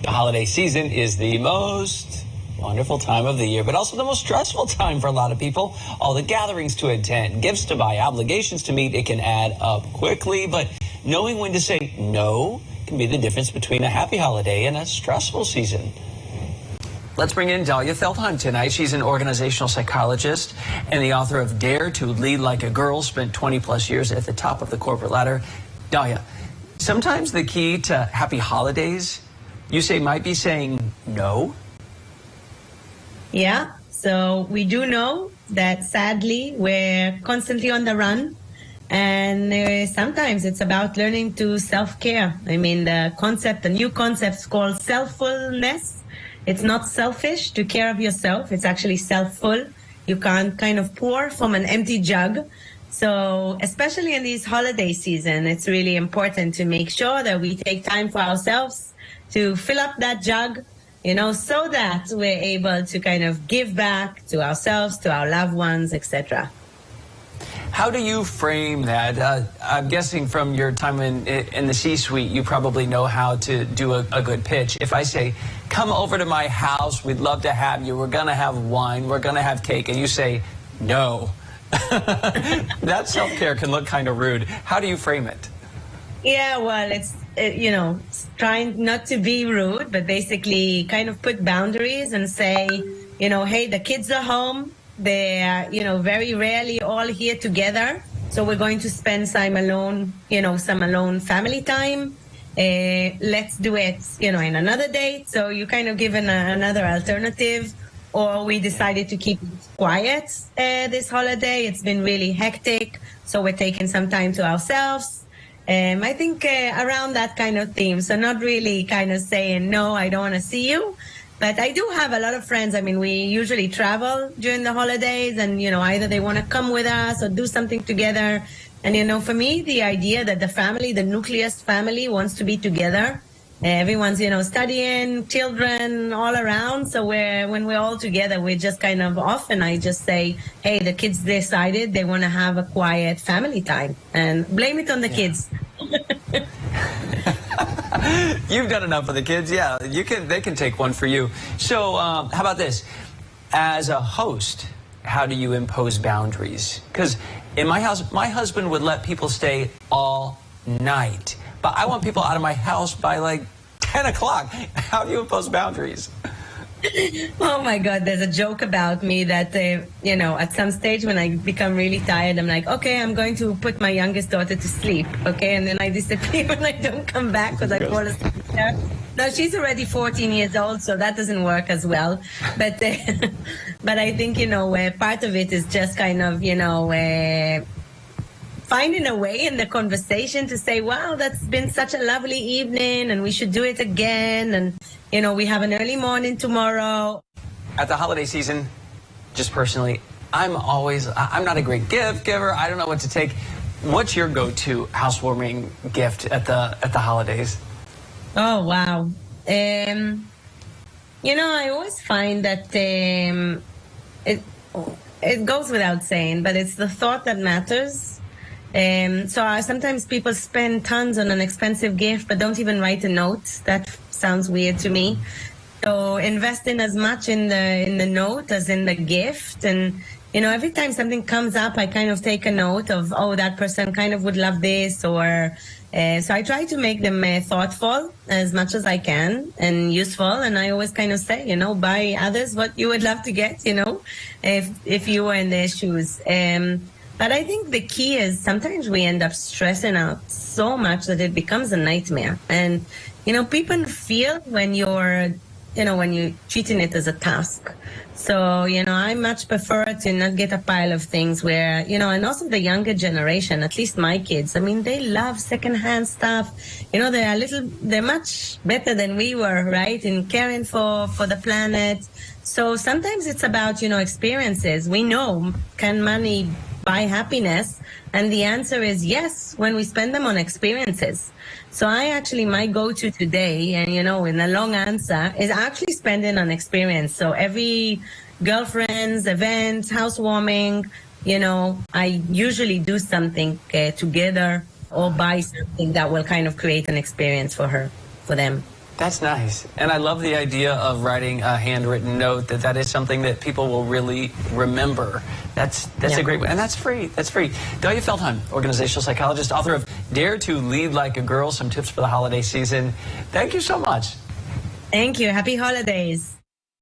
The holiday season is the most wonderful time of the year, but also the most stressful time for a lot of people. All the gatherings to attend, gifts to buy, obligations to meet, it can add up quickly. But knowing when to say no can be the difference between a happy holiday and a stressful season. Let's bring in Dalia Feldheim tonight. She's an organizational psychologist and the author of Dare to Lead Like a Girl, spent 20 plus years at the top of the corporate ladder. Dalia, sometimes the key to happy holidays, you say, might be saying no? Yeah, so we do know that sadly we're constantly on the run, and sometimes it's about learning to self-care. I mean, the new concept is called selffulness. It's not selfish to care of yourself. It's actually self-full. You can't kind of pour from an empty jug. So especially in these holiday season, it's really important to make sure that we take time for ourselves to fill up that jug, so that we're able to kind of give back to ourselves, to our loved ones, etc. How do you frame that? I'm guessing from your time in the C-suite, you probably know how to do a good pitch. If I say, come over to my house, we'd love to have you, we're going to have wine, we're going to have cake, and you say, no. That self-care can look kind of rude. How do you frame it? Yeah, well, it's trying not to be rude, but basically kind of put boundaries and say, hey, the kids are home. They are, very rarely all here together. So we're going to spend some alone family time. Let's do it, in another date. So you kind of give another alternative. Or we decided to keep it quiet this holiday. It's been really hectic. So we're taking some time to ourselves. I think around that kind of theme. So not really kind of saying, no, I don't want to see you. But I do have a lot of friends. I mean, we usually travel during the holidays and, either they want to come with us or do something together. And, for me, the idea that the nucleus family wants to be together. Everyone's, studying, children all around. So when we're all together, we're just kind of off. And I just say, hey, the kids decided they want to have a quiet family time and blame it on the kids. You've done enough for the kids. Yeah, they can take one for you. So how about this? As a host, how do you impose boundaries? Because in my house, my husband would let people stay all night. But I want people out of my house by like 10 o'clock. How do you impose boundaries? Oh my God, there's a joke about me that, at some stage when I become really tired, I'm like, okay, I'm going to put my youngest daughter to sleep, okay? And then I disappear and I don't come back because I fall asleep there. No, she's already 14 years old, so that doesn't work as well. But but I think, part of it is just kind of, finding a way in the conversation to say, wow, that's been such a lovely evening and we should do it again. And, we have an early morning tomorrow. At the holiday season, just personally, I'm not a great gift giver. I don't know what to take. What's your go-to housewarming gift at the holidays? Oh, wow. I always find that it goes without saying, but it's the thought that matters. Sometimes people spend tons on an expensive gift, but don't even write a note. That sounds weird to me. So invest in as much in the note as in the gift. And, every time something comes up, I kind of take a note of, oh, that person kind of would love this. Or so I try to make them thoughtful as much as I can and useful. And I always kind of say, buy others what you would love to get, if you were in their shoes. But I think the key is sometimes we end up stressing out so much that it becomes a nightmare. And, people feel when you're treating it as a task. So, I much prefer to not get a pile of things where, and also the younger generation, at least my kids, I mean, they love secondhand stuff. They're much better than we were, right, in caring for the planet. So sometimes it's about, experiences. We know, can money buy happiness? And the answer is yes, when we spend them on experiences. So my go-to today, and in a long answer, is actually spending on experience. So every girlfriend's event, housewarming, I usually do something together or buy something that will kind of create an experience for them. That's nice. And I love the idea of writing a handwritten note, that is something that people will really remember. That's a great way. And that's free. That's free. Dalia Feldheim, organizational psychologist, author of Dare to Lead Like a Girl, some tips for the holiday season. Thank you so much. Thank you. Happy holidays.